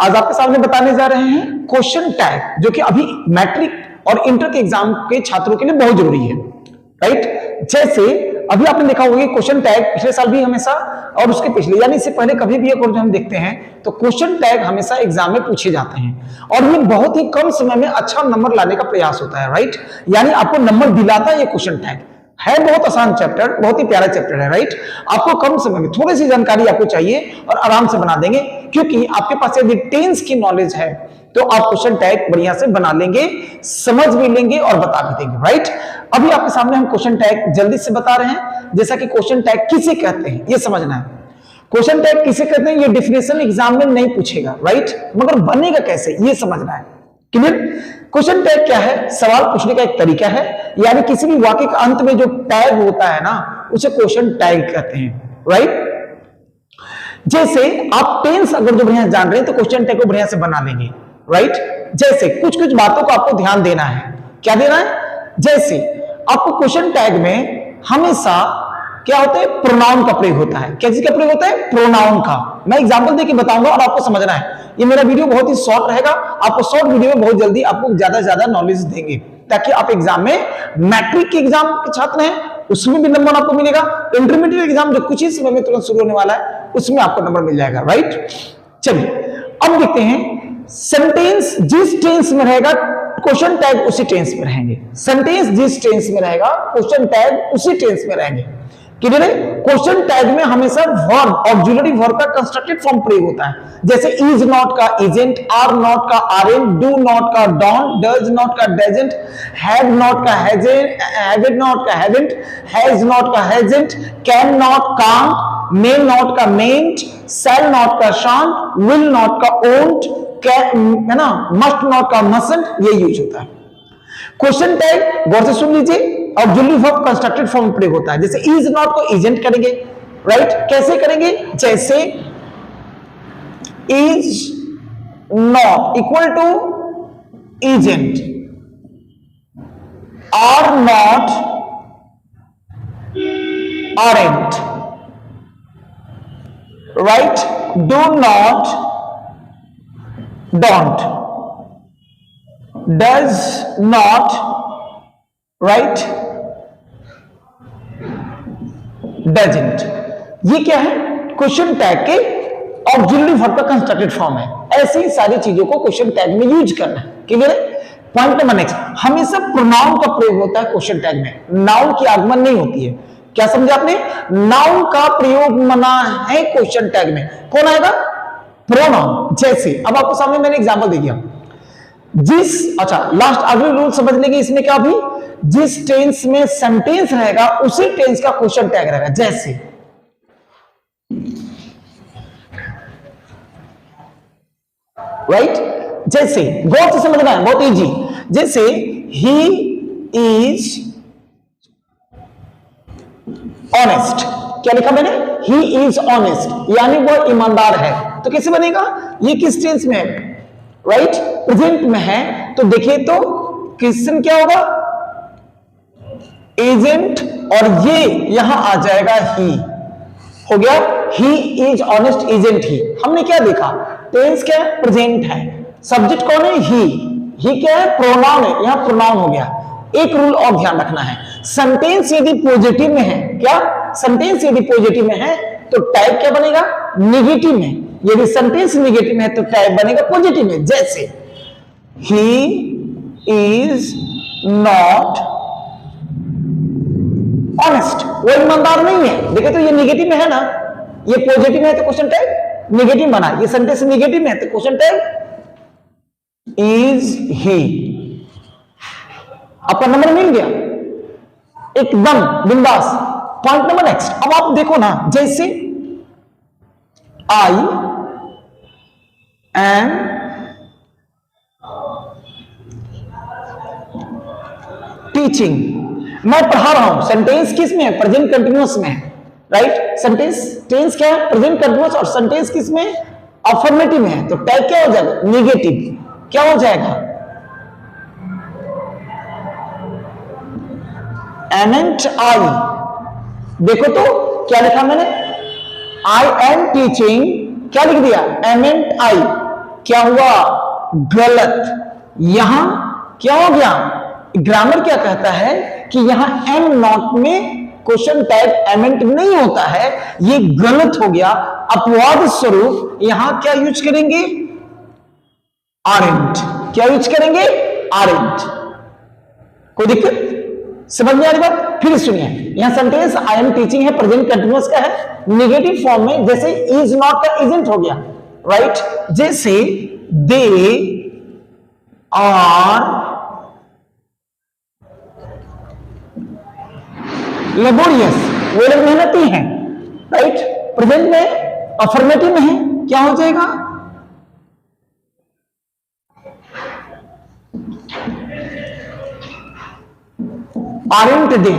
आज आपके सामने बताने जा रहे हैं क्वेश्चन टैग, जो कि अभी मैट्रिक और इंटर के एग्जाम के छात्रों के लिए बहुत जरूरी है, राइट। जैसे अभी आपने देखा होगा कि क्वेश्चन टैग पिछले साल भी हमेशा और उसके पिछले यानी इससे पहले कभी भी एक और जो हम देखते हैं तो क्वेश्चन टैग हमेशा एग्जाम में पूछे जाते हैं और ये बहुत ही कम समय में अच्छा नंबर लाने का प्रयास होता है, राइट। यानी आपको नंबर दिलाता है ये क्वेश्चन टैग। है बहुत आसान चैप्टर, बहुत ही प्यारा चैप्टर है, राइट। आपको कम समय में थोड़ी सी जानकारी आपको चाहिए और आराम से बना देंगे, क्योंकि आपके पास यदि टेंस की नॉलेज है तो आप क्वेश्चन टैग बढ़िया से बना लेंगे, समझ भी लेंगे और बता भी देंगे, राइट। अभी आपके सामने हम क्वेश्चन टैग जल्दी से बता रहे हैं। जैसा कि क्वेश्चन टैग किसे कहते हैं ये समझना है। क्वेश्चन टैग किसे कहते हैं ये डेफिनेशन एग्जाम में नहीं पूछेगा, राइट, मगर बनेगा कैसे ये समझना है। क्लियर? क्वेश्चन टैग क्या है? सवाल पूछने का एक तरीका है, यानी किसी भी वाक्य के अंत में जो टैग होता है ना उसे क्वेश्चन टैग कहते हैं, राइट। जैसे आप टेंस अगर जो बढ़िया जान रहे हैं तो क्वेश्चन टैग को बढ़िया से बना लेंगे, राइट। जैसे कुछ कुछ बातों को आपको ध्यान देना है। क्या देना है? जैसे आपको क्वेश्चन टैग में हमेशा क्या होता है? प्रोनाउन का प्रयोग होता है। क्या चीज का प्रयोग होता है? प्रोनाउन का। मैं एग्जांपल देके बताऊंगा और आपको समझना है। ये मेरा वीडियो बहुत ही शॉर्ट रहेगा, आपको शॉर्ट वीडियो में बहुत जल्दी आपको ज्यादा नॉलेज देंगे, ताकि आप एग्जाम में मैट्रिक के एग्जाम के छात्र हैं उसमें भी नंबर आपको मिलेगा, इंटरमीडिएट एग्जाम जो कुछ ही समय में तुरंत शुरू होने वाला है उसमें आपको नंबर मिल जाएगा, राइट। चलिए अब देखते हैं सेंटेंस जिस टेंस में रहेगा क्वेश्चन टैग उसी टेंस में रहेंगे। सेंटेंस जिस टेंस में रहेगा क्वेश्चन टैग उसी टेंस में रहेंगे। क्लियर है? क्वेश्चन टैग में हमेशा वर्ब, ऑक्सिलरी वर्ब का कंस्ट्रक्टेड फॉर्म प्रयोग होता है। जैसे इज नॉट का इजेंट, आर नॉट का आरेंट, डू नॉट का डोंट, डज नॉट का डजंट, हैव नॉट का हैजेंट, हैव नॉट का हैवेंट, हैज नॉट का हैजेंट, can not can't, may not का मेंट, शैल नॉट का शांट, विल नॉट का ओंट, है ना, मस्ट नॉट का मसंट, ये यूज होता है। क्वेश्चन टैग गौर से सुन लीजिए, ऑक्सिलरी वर्ब कंस्ट्रक्टेड फॉर्म प्रयोग होता है। जैसे इज नॉट को इजेंट करेंगे, राइट। कैसे करेंगे? जैसे is not equal to isn't, are not aren't, right, do not don't, does not, right, doesn't. ये क्या है? क्वेश्चन टैग के ऑक्सिलरी वर्ब का कंस्ट्रक्टेड फॉर्म है। ऐसी सारी चीजों को क्वेश्चन टैग में यूज करना है। क्लियर है? पॉइंट नंबर नेक्स्ट, हमेशा प्रोनाउन का प्रयोग होता है क्वेश्चन टैग में, नाउन की आगमन नहीं होती है। क्या समझे आपने? नाउन का प्रयोग मना है क्वेश्चन टैग में। कौन आएगा? प्रोनाउन। जैसे अब आपको सामने मैंने एग्जांपल दे दिया, लास्ट अगले रूल समझ लेंगे इसमें क्या, भी जिस टेंस में सेंटेंस रहेगा उसी टेंस का क्वेश्चन टैग रहेगा। जैसे राइट, जैसे गौर से समझना है, बहुत इजी। जैसे ही इज ऑनेस्ट, क्या लिखा मैंने? ही इज ऑनेस्ट, यानी वह ईमानदार है। तो कैसे बनेगा? ये किस टेंस में है? राइट, प्रेजेंट में है। तो देखिए तो क्वेश्चन क्या होगा? एजेंट, और ये यहां आ जाएगा ही। हो गया, ही इज ऑनेस्ट, एजेंट ही। हमने क्या देखा? टेंस क्या है? प्रेजेंट है। सब्जेक्ट कौन है? ही क्या है? प्रोनाउन है, यहां प्रोनाउन हो गया। एक रूल और ध्यान रखना है, सेंटेंस यदि पॉजिटिव में है, क्या सेंटेंस यदि पॉजिटिव में है तो टाइप क्या बनेगा? नेगेटिव में। यदि सेंटेंस नेगेटिव में है तो टाइप बनेगा पॉजिटिव में। जैसे ही इज नॉट ऑनेस्ट, वो ईमानदार नहीं है। देखिए तो ये नेगेटिव में है ना, ये पॉजिटिव में है तो क्वेश्चन टैग नेगेटिव बना। ये सेंटेंस नेगेटिव में है तो क्वेश्चन टैग इज ही। आपका नंबर मिल गया एकदम बिंदास। पॉइंट नंबर नेक्स्ट, अब आप देखो ना, जैसे आई एम टीचिंग, मैं पढ़ा रहा हूं। सेंटेंस किस में है? प्रेजेंट कंटिन्यूअस में है, राइट। सेंटेंस टेंस क्या है? Present continuous. और सेंटेंस किस में? अफर्मेटिव में है। तो टैग क्या हो जाएगा? नेगेटिव। क्या हो जाएगा? एमेंट आई। देखो तो क्या लिखा मैंने? आई एम टीचिंग, क्या लिख दिया? एमेंट आई। क्या हुआ, गलत। यहां क्या हो गया, ग्रामर क्या कहता है कि यहां एम नॉट में क्वेश्चन टैग एमेंट नहीं होता है, ये गलत हो गया। अपवाद स्वरूप यहां क्या यूज करेंगे, आरेंट। क्या यूज करेंगे, आरेंट। कोई दिक्कत, समझ में आ रही बात? फिर सुनिए, यहां सेंटेंस आई एम टीचिंग है, प्रेजेंट कंटिन्यूअस का है, नेगेटिव फॉर्म में, जैसे इज नॉट का इजंट हो गया, राइट। जैसे दे आर लेबोरियस, वो लोग मेहनती हैं, राइट। प्रेजेंट में अफर्मेटिव में है, क्या हो जाएगा, आरेंट दे।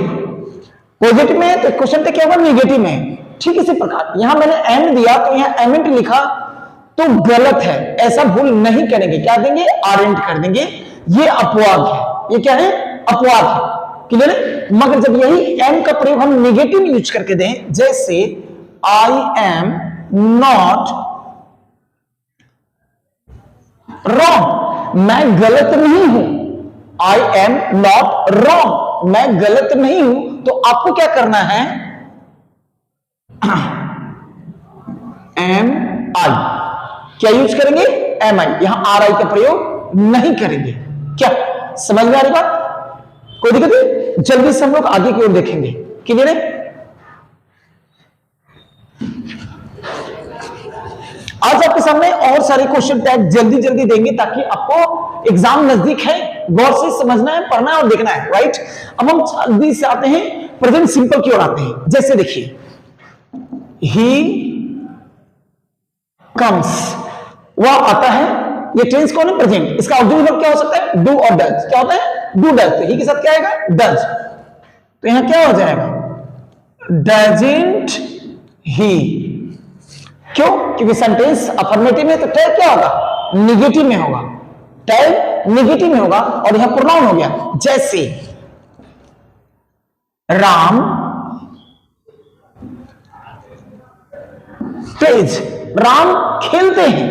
पॉजिटिव में तो क्वेश्चन तो क्या होगा, नेगेटिव में। ठीक इसी प्रकार यहां मैंने एम दिया तो यहां एमेंट लिखा तो गलत है, ऐसा भूल नहीं करेंगे, क्या देंगे, आरेंट कर देंगे। ये अपवाद है, ये क्या है, अपवाद है, क्लियर है। मगर जब यही एम का प्रयोग हम नेगेटिव में यूज करके दें, जैसे आई एम नॉट रॉन्ग, मैं गलत नहीं हूं, आई एम नॉट रॉन्ग, मैं गलत नहीं हूं, तो आपको क्या करना है, एम आई, क्या यूज करेंगे, एम आई, यहां आर आई का प्रयोग नहीं करेंगे। क्या समझ में आ रही बात, कोई दिक्कत नहीं? जल्दी से हम लोग आगे की ओर देखेंगे, क्लियर है। आज आपके सामने और सारे क्वेश्चन टैग जल्दी जल्दी देंगे ताकि आपको एग्जाम नजदीक है, गौर से समझना है, पढ़ना है और देखना है, राइट। अब हम जल्दी से आते हैं प्रेजेंट सिंपल की ओर आते हैं। जैसे देखिए, ही कम्स, वह आता है, ये टेंस कौन है, प्रेजेंट। इसका ऑब्जेक्टिव वर्ब क्या हो सकता है, डू और डज। क्या होता है, डू डज। तो ही के साथ क्या आएगा, डज। तो यहां क्या हो जाएगा, डजंट ही। क्यों, क्योंकि सेंटेंस अफर्मेटिव है तो टैग क्या होगा, निगेटिव में होगा, टैग निगेटिव में होगा और यहां प्रोनाउन हो गया। जैसे राम प्लेज, राम खेलते हैं,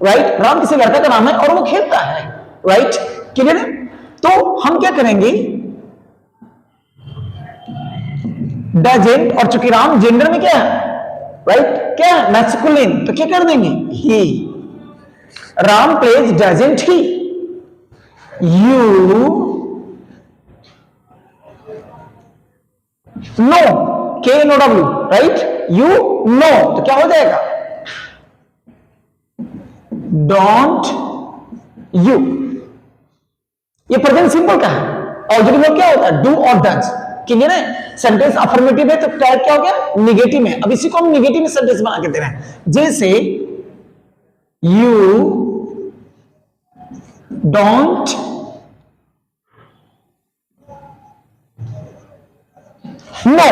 राइट। राम किसी लड़का का नाम है और वो खेलता है, राइट, क्लियर है। तो हम क्या करेंगे, डजंट, और चूंकि राम जेंडर में क्या है, राइट, क्या है, मैस्कुलिन, तो क्या कर देंगे, he. Ram plays doesn't he, you know, K no W, right, you know, तो क्या हो जाएगा, डोंट यू। ये प्रेजेंट सिंपल का है, ऑब्जेक्टिव वर्ब क्या होता है, डू और डज, क्लियर है। सेंटेंस अफर्मेटिव है तो टैग क्या हो गया, निगेटिव में। अब इसी को हम निगेटिव में सेंटेंस बना के दे रहे हैं, जैसे यू डोंट नो,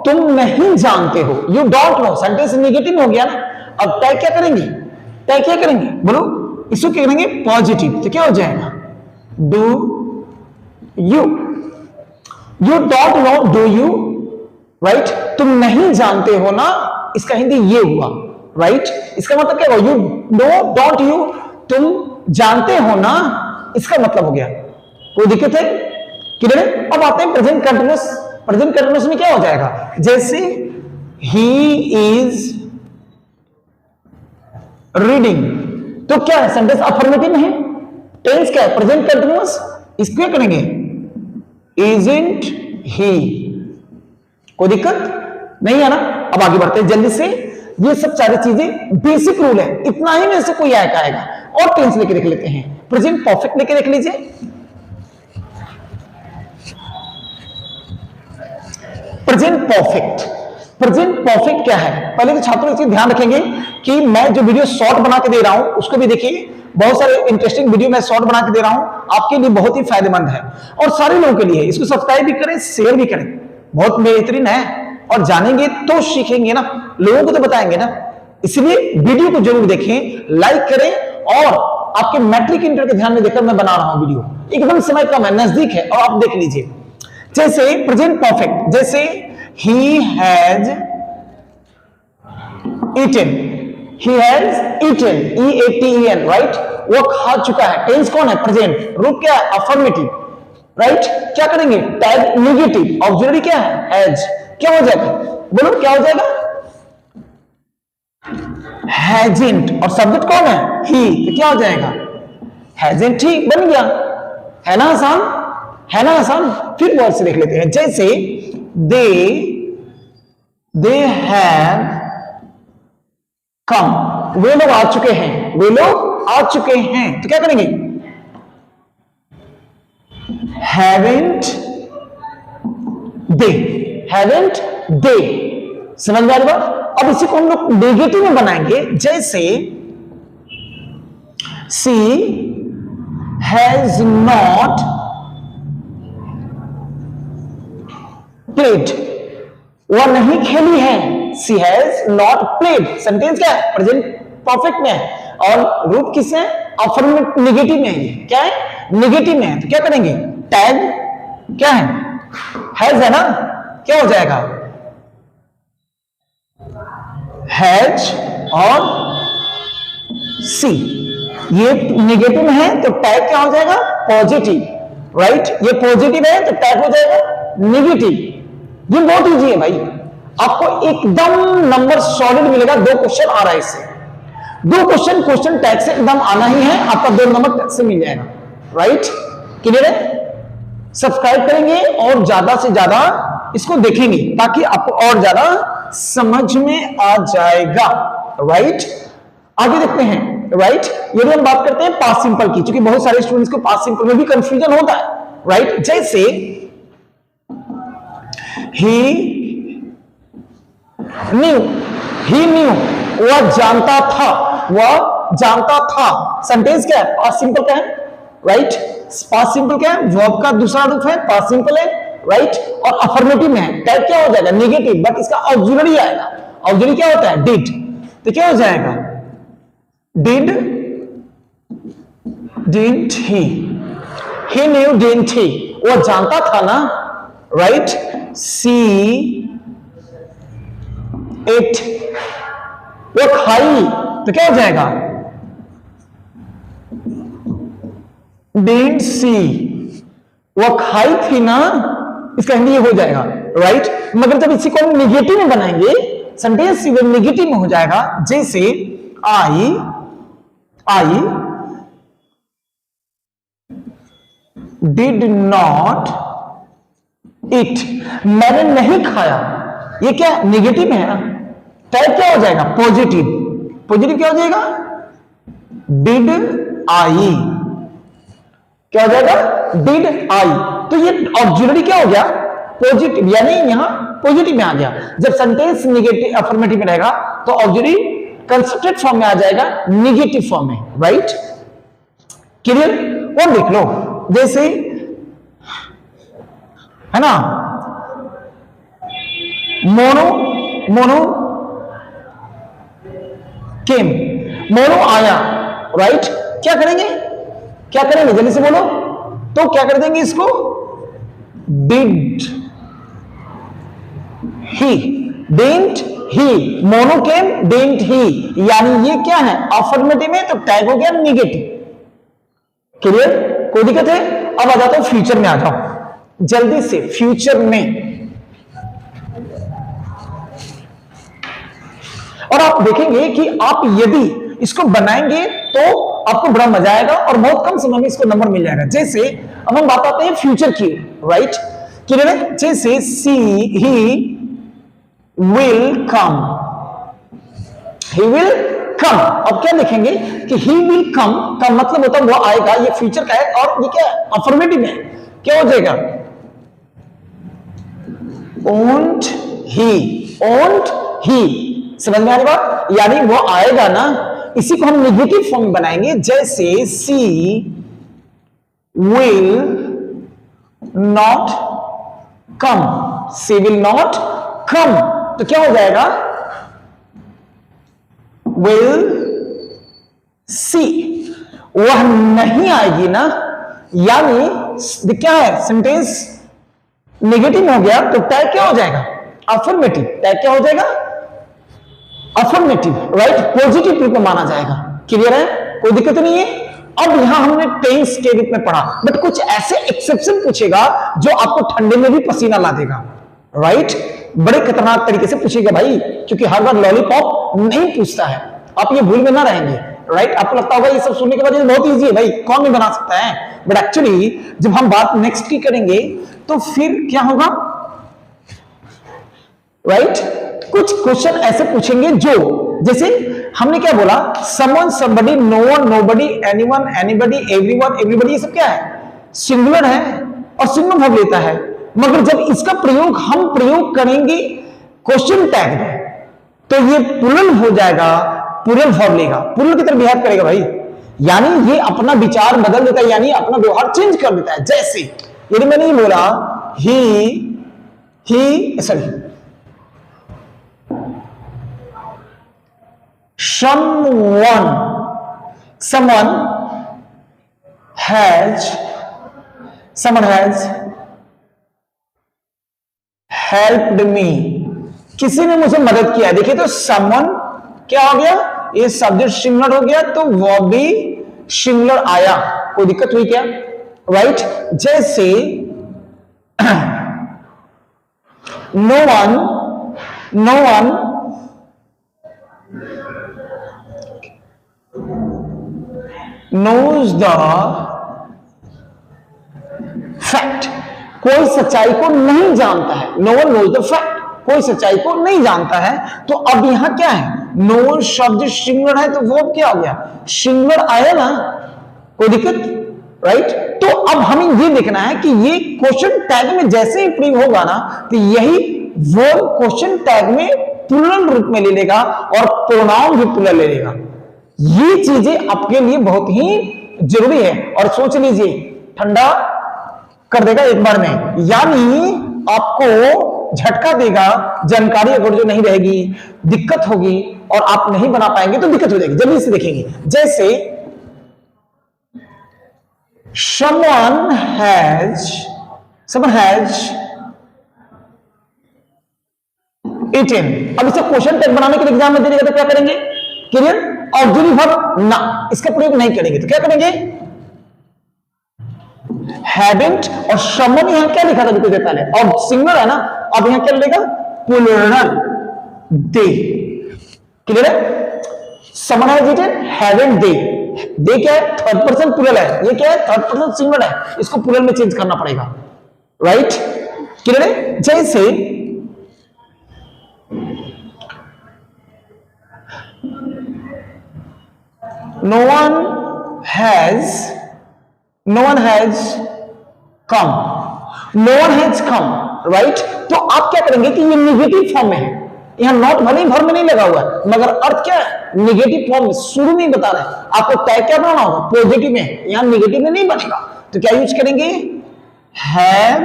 तुम नहीं जानते हो, you don't know, sentence negative हो गया ना। अब टैग क्या करेंगे, टैग क्या करेंगे, बोलो, इसको क्या करेंगे, पॉजिटिव। तो क्या हो जाएगा, do you, you don't know, do you, right. तुम नहीं जानते हो ना, इसका हिंदी ये हुआ, राइट। इसका मतलब क्या हुआ, यू नो डोंट यू, तुम जानते हो ना, इसका मतलब हो गया। कोई दिक्कत है, क्लियर है। अब आते हैं प्रेजेंट कंटिन्यूअस। प्रेजेंट कंटिन्यूअस में क्या हो जाएगा, जैसे ही इज रीडिंग, तो क्या है, सेंटेंस अफर्मेटिव है, टेंस क्या है, प्रेजेंट कंटिन्यूअस। इसको क्या करेंगे, इजंट ही। कोई दिक्कत नहीं है ना। अब आगे बढ़ते हैं जल्दी से। ये सब सारी चीजें बेसिक रूल है, इतना ही में से कोई आएगा। और टेंस लेके देख लेते हैं, प्रेजेंट परफेक्ट लेके देख लीजिए। प्रेजेंट परफेक्ट, प्रेजेंट परफेक्ट क्या है, पहले तो छात्रों एक चीज ध्यान रखेंगे कि मैं जो वीडियो शॉर्ट बना के दे रहा हूं उसको भी देखिए। बहुत सारे इंटरेस्टिंग वीडियो मैं शॉर्ट बना के दे रहा हूं, आपके लिए बहुत ही फायदेमंद है और सारे लोगों के लिए। इसको सब्सक्राइब भी करें, शेयर भी करें, बहुत बेहतरीन है। और जानेंगे तो सीखेंगे ना, लोगों को तो बताएंगे ना। इसलिए वीडियो को जरूर देखें, लाइक करें। और आपके मैट्रिक इंटर के ध्यान में देकर मैं बना रहा हूं वीडियो, एकदम समय कम है, नजदीक है, और आप देख लीजिए। जैसे प्रेजेंट परफेक्ट, जैसे he has eaten, he has eaten, E-A-T-E-N, right? वो खा चुका है। टेंस कौन है? प्रेजेंट। रूप क्या है? Affirmative, right? क्या करेंगे? टैग नेगेटिव, ऑक्सिलरी क्या है? हैज। क्या हो जाएगा? बोलो क्या हो जाएगा? हैजेंट। और सब्जेक्ट कौन है? ही। तो क्या हो जाएगा? हैजेंट ही बन गया। है ना आसान? है ना आसान? फिर वर्ड से देख लेते हैं। जैसे दे हैव कम, वे लोग आ चुके हैं। वे लोग आ चुके हैं, तो क्या करेंगे? हैवेंट दे। हैवेंट दे। समझ में आ रहा? अब इसी को हम लोग नेगेटिव में बनाएंगे। जैसे सी हैज नॉट प्लेड, वह नहीं खेली है। सी हैज नॉट प्लेड। सेंटेंस क्या है? प्रेजेंट परफेक्ट में है। और रूप किस है? अफर्मेटिव, नेगेटिव में है। क्या है? नेगेटिव में है। तो क्या करेंगे? टैग क्या है? हैज है ना? क्या हो जाएगा? हैज और सी। ये नेगेटिव में है तो टैग क्या हो जाएगा? Positive, right? ये पॉजिटिव है तो टैग हो जाएगा नेगेटिव। ये बहुत इजी है भाई, आपको एकदम नंबर सॉलिड मिलेगा। 2 क्वेश्चन आ रहा है इससे, 2 क्वेश्चन टैग से एकदम आना ही है आपका, 2 नंबर टैग से मिल जाएगा, राइट? क्लियर है? सब्सक्राइब करेंगे और ज्यादा से ज्यादा इसको देखेंगे ताकि आपको और ज्यादा समझ में आ जाएगा, राइट? आगे देखते हैं, राइट? यदि हम बात करते हैं पास्ट सिंपल की, क्योंकि बहुत सारे स्टूडेंट्स को पास्ट सिंपल में भी कंफ्यूजन होता है, राइट? जैसे he knew, वह जानता था, वह जानता था। सेंटेंस क्या है? पास्ट सिंपल क्या है? राइट? पास्ट सिंपल क्या है? वर्ब का दूसरा रूप है, पास्ट सिंपल है, राइट? और अफर्मेटिव में है। टैग क्या हो जाएगा? नेगेटिव, बट इसका ऑक्सिलरी आएगा। ऑक्सिलरी क्या होता है? डिड। तो क्या हो जाएगा? Didn't he new, didn't he, वह जानता था ना, राइट? सी एट, वो खाई। तो क्या हो जाएगा? डिडंट सी, वो खाई थी ना, इसका हिंदी हो जाएगा, राइट? मगर जब इसी को हम निगेटिव में बनाएंगे, सेंटेंस निगेटिव में हो जाएगा। जैसे आई डिड नॉट इट, मैंने नहीं खाया। ये क्या नेगेटिव है ना? टैग क्या हो जाएगा? पॉजिटिव। पॉजिटिव क्या हो जाएगा? Did I. क्या हो जाएगा? Did I. तो ये ऑक्सिलरी क्या हो गया? पॉजिटिव, यानी यहां पॉजिटिव में आ गया। जब सेंटेंस नेगेटिव अफर्मेटिव में रहेगा तो ऑक्सिलरी कंस्ट्रक्टेड फॉर्म में आ जाएगा, नेगेटिव फॉर्म में, राइट? क्लियर? और देख लो, जैसे है ना, मोनो केम, मोनो आया, राइट? क्या करेंगे? क्या करेंगे? जल्दी से बोलो। तो क्या कर देंगे इसको? Did he, didn't he, mono came, didn't he, यानी ये क्या है? अफर्मेटिव में, तो टैग हो गया नेगेटिव। क्लियर? कोई दिक्कत है? अब आ जाता हूं फ्यूचर में, आ जाओ जल्दी से फ्यूचर में। और आप देखेंगे कि आप यदि इसको बनाएंगे तो आपको बड़ा मजा आएगा और बहुत कम समय में इसको नंबर मिल जाएगा। जैसे अब हम बात आते हैं फ्यूचर की, राइट? क्लियर है? जैसे he will come, he will come. अब क्या लिखेंगे कि ही विल कम का मतलब होता है वो आएगा, ये फ्यूचर का है और ये क्या है? अफर्मेटिव है। क्या हो जाएगा? ओन्ट ही। समझ में आ रही बात? यानी वो आएगा ना, इसी को हम नेगेटिव फॉर्म में बनाएंगे। जैसे she will not come, she will not come, तो क्या हो जाएगा? विल सी, वह नहीं आएगी ना, यानी क्या है? सेंटेंस नेगेटिव हो गया तो टैग क्या हो जाएगा? अफर्मेटिव। टैग क्या हो जाएगा? अफर्मेटिव, राइट, पॉजिटिव रूप में माना जाएगा। क्लियर है, कोई दिक्कत नहीं है। अब यहां हमने टेंस के रूप में पढ़ा, बट कुछ ऐसे एक्सेप्शन पूछेगा जो आपको ठंडे में भी पसीना ला देगा, राइट। बड़े खतरनाक तरीके से पूछेगा भाई, क्योंकि हर बार लॉलीपॉप नहीं पूछता है, आप ये भूल में ना रहेंगे, राइट। आपको लगता होगा ये सब सुनने के बाद ये बहुत इजी है भाई, कौन नहीं बना सकता है, बट एक्चुअली जब हम बात नेक्स्ट की करेंगे तो फिर क्या होगा, राइट। कुछ क्वेश्चन ऐसे पूछेंगे जो, जैसे हमने क्या बोला, someone, somebody, no one, nobody, anyone, anybody, everyone, everybody, ये सब क्या है, सिंगुलर है और सिंगुलर वर्ब लेता है। मगर जब इसका प्रयोग हम प्रयोग करेंगे क्वेश्चन टैग में, तो ये प्लूरल हो जाएगा, प्लूरल वर्ब लेगा, प्लूरल की तरह बिहेव करेगा भाई, यानी ये अपना विचार बदल देता है, यानी अपना व्यवहार चेंज कर देता है। जैसे यदि मैंने ये बोला ही sorry someone has helped me, किसी ने मुझे मदद किया। देखिए तो someone क्या हो गया, ये सब्जेक्ट सिंगुलर हो गया तो वो भी सिंगुलर आया, कोई दिक्कत हुई क्या, राइट। जैसे no one knows the fact, कोई सच्चाई को नहीं जानता है, no one knows the fact, कोई सच्चाई को नहीं जानता है। तो अब यहां क्या है, no one शब्द सिंगुलर है तो वो क्या हो गया, सिंगुलर आया ना, कोई दिक्कत, राइट। तो अब हमें ये देखना है कि ये क्वेश्चन टैग में जैसे ही प्रयोग होगा ना, तो यही वो क्वेश्चन टैग में प्लूरल रूप में ले लेगा और प्रोनाउन भी प्लूरल ले लेगा। ये चीजें आपके लिए बहुत ही जरूरी है, और सोच लीजिए ठंडा कर देगा एक बार में, यानी आपको झटका देगा। जानकारी अगर जो नहीं रहेगी दिक्कत होगी और आप नहीं बना पाएंगे तो दिक्कत हो जाएगी। जल्दी से देखेंगे, जैसे someone has eaten, अब इसे क्वेश्चन टैग बनाने के लिए एग्जाम में देगा तो क्या करेंगे, क्लियर, ऑक्सिलरी वर्ब ना, इसका प्रयोग नहीं करेंगे तो क्या करेंगे, haven't, और someone यहां क्या लिखा था कुछ देर पहले, और सिंगुलर है ना, अब यहां क्या लिखेगा, प्लूरल, दे, क्लियर है। someone has eaten, haven't they क्या है, थर्ड पर्सन प्लूरल है, ये क्या है, थर्ड पर्सन सिंगुलर है, इसको प्लूरल में चेंज करना पड़ेगा, राइट, क्लियर है। जैसे no one has come, right. तो आप क्या करेंगे कि ये निगेटिव फॉर्म में है, यहां नॉट भले ही भर में नहीं लगा हुआ है, मगर अर्थ क्या है, निगेटिव फॉर्म में, शुरू में बता रहे हैं आपको टैग क्या बनाना होगा, पॉजिटिव में, यहां निगेटिव में नहीं बनेगा, तो क्या यूज करेंगे, हैव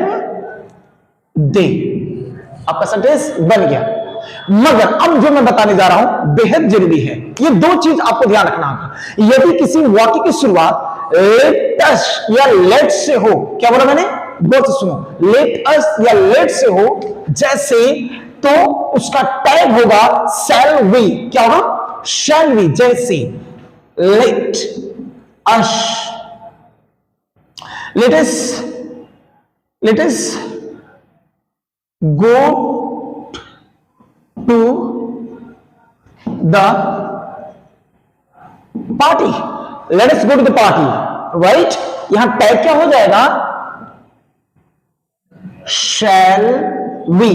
दे, आपका सेंटेंस बन गया। मगर अब जो मैं बताने जा रहा हूं बेहद जरूरी है, ये दो चीज आपको ध्यान रखना होगा। यदि किसी वाक्य की शुरुआत लेट अस या लेट से हो, क्या बोला मैंने, बहुत सुनो, लेट अस या लेट से हो जैसे, तो उसका टैग होगा शैल वी, क्या होगा, शैल वी। जैसे let us go to the party, let us go to the party, right। यहां टैग क्या हो जाएगा, shall we,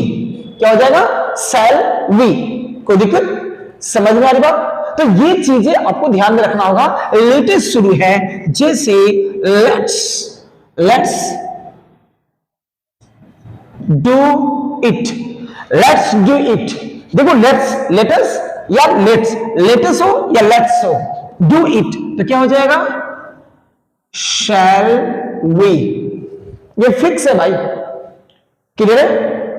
क्या हो जाएगा, shall we, कोई दिक्कत, समझ में आ रही बात। तो ये चीजें आपको ध्यान में रखना होगा। लेटेस्ट शुरू है, जैसे let's do it, let's do it. देखो लेट्स या लेट्स हो या लेट्स हो, डू इट तो क्या हो जाएगा, शैल वी, ये फिक्स है भाई, क्लियर है,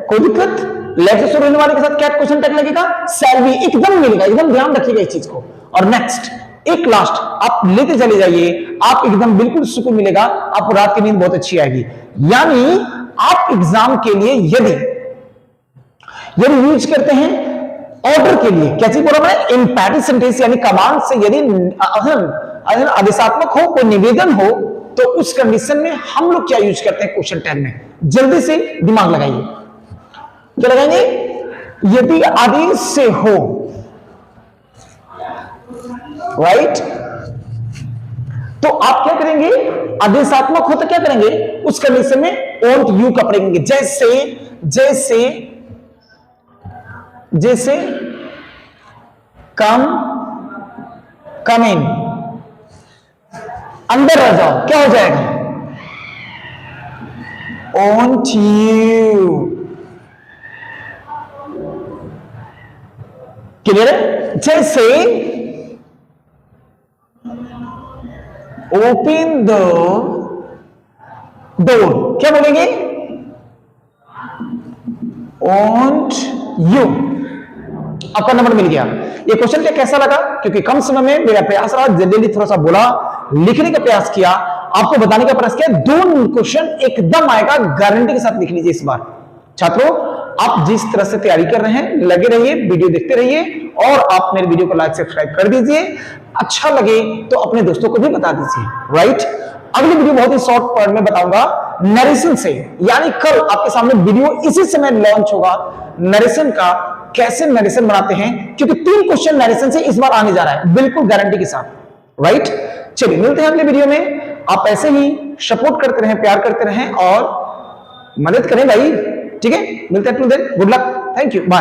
कोई दिक्कत। लेट्स शुरू होने वाले के साथ क्या क्वेश्चन टैग लगेगा, शैल वी, एकदम मिलेगा, एकदम ध्यान रखिएगा इस चीज को। और नेक्स्ट एक लास्ट आप लेते चले जाइए, आप एकदम बिल्कुल सुकून मिलेगा, आपको रात की नींद बहुत अच्छी आएगी। यानी आप एग्जाम के लिए यदि यूज करते हैं ऑर्डर के लिए क्या चीज बोला मैंने, इंपैरेटिव सेंटेंस यानी कमांड से यदि आदेशात्मक हो, कोई निवेदन हो, तो उस कंडीशन में हम लोग क्या यूज करते हैं क्वेश्चन टैग में, जल्दी से दिमाग लगाइए, क्या लगाएंगे, यदि आदेश से हो, राइट, तो आप क्या करेंगे, आदेशात्मक हो तो क्या करेंगे, उस कंडीशन में ओंट यू का पढ़ेंगे, जैसे जैसे जैसे कम इन, अंदर आ जाओ, क्या हो जाएगा, ओंट यू, क्लियर है, जैसे ओपन द डोर, क्या बोलेंगे, ओंट यू, आपका नंबर मिल गया। ये क्वेश्चन क्या कैसा लगा, क्योंकि कम समय में मेरा प्रयास रहा, जल्दी थोड़ा सा बोला, लिखने का प्रयास किया, आपको बताने का प्रयास किया, 2 क्वेश्चन एकदम आएगा, गारंटी के साथ लिख लीजिए इस बार। छात्रों, आप जिस तरह से तैयारी कर रहे हैं, लगे रहिए, वीडियो देखते रहिए, और आप मेरे वीडियो को लाइक सब्सक्राइब कर दीजिए, अच्छा लगे तो अपने दोस्तों को भी बता दीजिए, राइट। अगली वीडियो बहुत ही शॉर्ट फॉर्म में बताऊंगा नरेशन से, यानी कल आपके सामने वीडियो इसी समय लॉन्च होगा नरेशन का, कैसे नरेशन बनाते हैं, क्योंकि 3 क्वेश्चन नरेशन से इस बार आने जा रहा है, बिल्कुल गारंटी के साथ, राइट। चलिए मिलते हैं अगले वीडियो में, आप ऐसे ही सपोर्ट करते रहें, प्यार करते रहें और मदद करें भाई, ठीक है, मिलते हैं, till then good luck, thank you, bye.